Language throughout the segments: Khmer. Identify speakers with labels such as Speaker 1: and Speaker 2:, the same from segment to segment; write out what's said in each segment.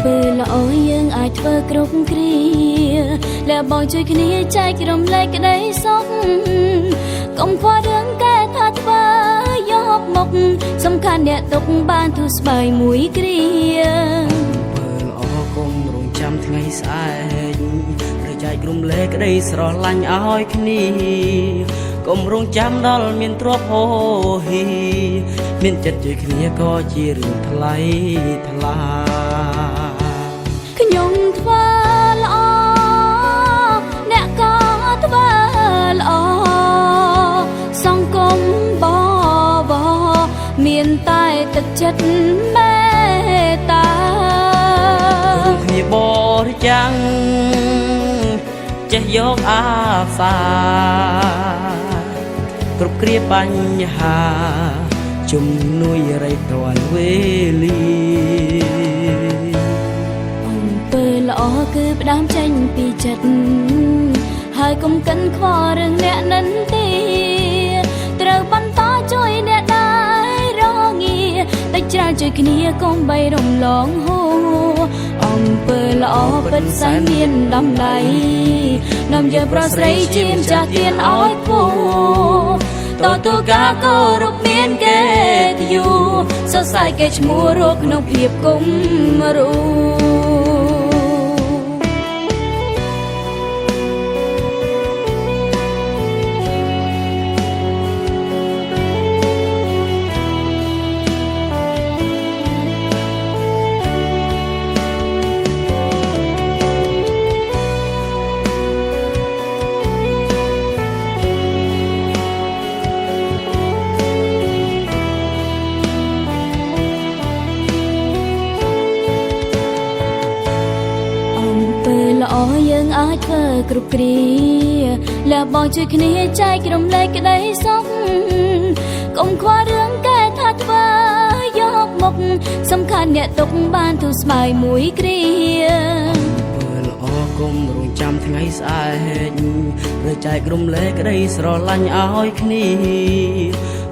Speaker 1: ពេលល្អយើងអាចធ្វើគ្រប់គ្រាและបងជួយគ្នាចែករំលែកក្តីសុខកុំខ្វល់រឿងកែថាធ្វើយកមកសំខាន់អ្នកទុកបានទូស្បែកមួយគ្រា
Speaker 2: ពេលល្អកុំរងចាំថ្ងៃស្អែកឬចែករំលែកក្តីស្រឡាញ់ឲ្យគ្នាកុំរងចាំដល់មានទ្រព្យហូរហៀមានចិត្តជួយគ្នាក៏ជារឿងថ្លៃថ្លា
Speaker 1: ខ្ញុំធ្វើល្អអ្នកក៏ធ្វើល្អសង្គមបមានតែទឹកចិត្តមេត្តា
Speaker 2: រួមគ្នាបរិច្ចាគចេះយកអាសាគ្រប់គ្រាបញ្ហាជំនួយរៃទាន់វេលា
Speaker 1: អំពើល្អគឺផ្ដើមចេញពីចិត្តហើយកុំកិនខ្វល់រឿងអ្នកនឹងទេត្រូវបន្តជួយអ្នកដែររងាតែច្រើនជួយគ្នាកុំបីរំលងហួរអំពើល្អពិតសែនមានដំណៃនាំយើងប្រុសស្រីជាម្ចាស់ទានឲ្យគួរតទូកាគោរពមានកិត្តិយសសរសើរគេឈ្មោះរកក្នុងភាពគំរូល្អយើងអាចធ្វើគ្រប់គ្រាและបងជួយគ្នាចែករំលែកក្តីសុខកុំខ្វល់រឿងកែថាធ្វើយកមកសំខាន់អ្នកទុកបានទូស្បែកមួយគ្រា
Speaker 2: ពេលល្អកុំរងចាំថ្ងៃស្អែកឬចែករំលែកក្តីស្រឡាញ់ឲ្យគ្នា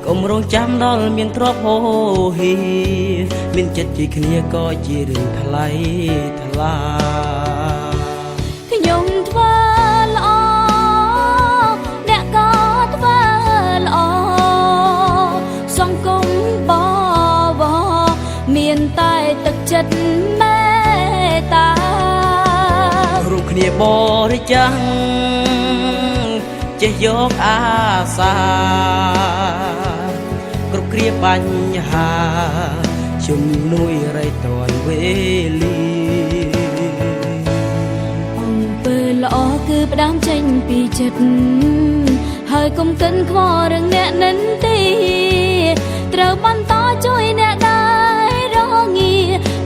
Speaker 2: កុំរងចាំដល់មានទ្រព្យហូរហៀមានចិត្តជួយគ្នាក៏ជារឿងថ្លៃថ្លា
Speaker 1: ខ្ញុំធ្វើល្អអ្នកក៏ធ្វើល្អសង្គមបមានតែទឹកចិត្តមេត្តា
Speaker 2: រួមគ្នាបរិច្ចាគចេះយកអាសាគ្រប់គ្រាបញ្ហាជំនួយរៃទាន់វេលា
Speaker 1: ល្អគឺផ្ដើមចេញពីចិត្តហើយកុំកិនខ្វល់រឿងអ្នកនឹងទេត្រូវបន្តជួយអ្នកដែររងា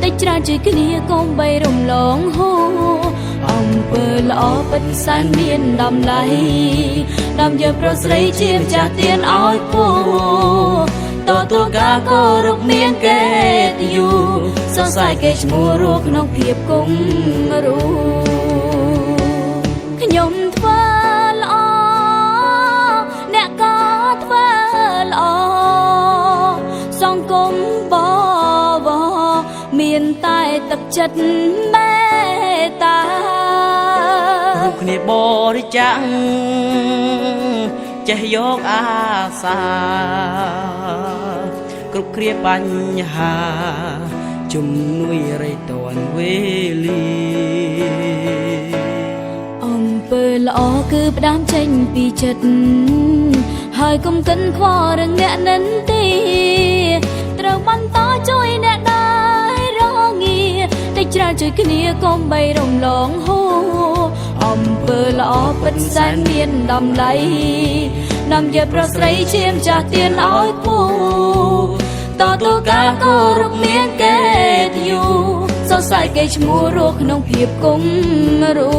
Speaker 1: តែច្រើនជួយគ្នាកុំបីរំលងហួរអំពើល្អពិតសែនមានដំណៃនាំយើងប្រុសស្រីជាម្ចាស់ទានឲ្យគួរតទូកាគោរពមានកិត្តិយសរសើរគេឈ្មោះរកក្នុងភាពគំរូខ្ញុំធ្វើល្អអ្នកក៏ធ្វើល្អសង្គមបមានតែទឹកចិត្តមេត្តា
Speaker 2: រួមគ្នាបរិច្ចាគចេះយកអាសាគ្រប់គ្រាបញ្ហាជំនួយរៃទាន់វេលា
Speaker 1: អំពើល្អគឺផ្ដើមចេញពីចិត្តហើយកុំកិនខ្វល់រឿងអ្នកនឹងទេត្រូវបន្តជួយអ្នកដែររងាតែច្រើនជួយគ្នាកុំបីរំលងហួរអំពើល្អពិតសែនមានដំណៃនាំយើងប្រុសស្រីជាម្ចាស់ទានឲ្យគួរតទូកាគោរពមានកិត្តិយសរសើរគេឈ្មោះរកក្នុងភាពគំរូ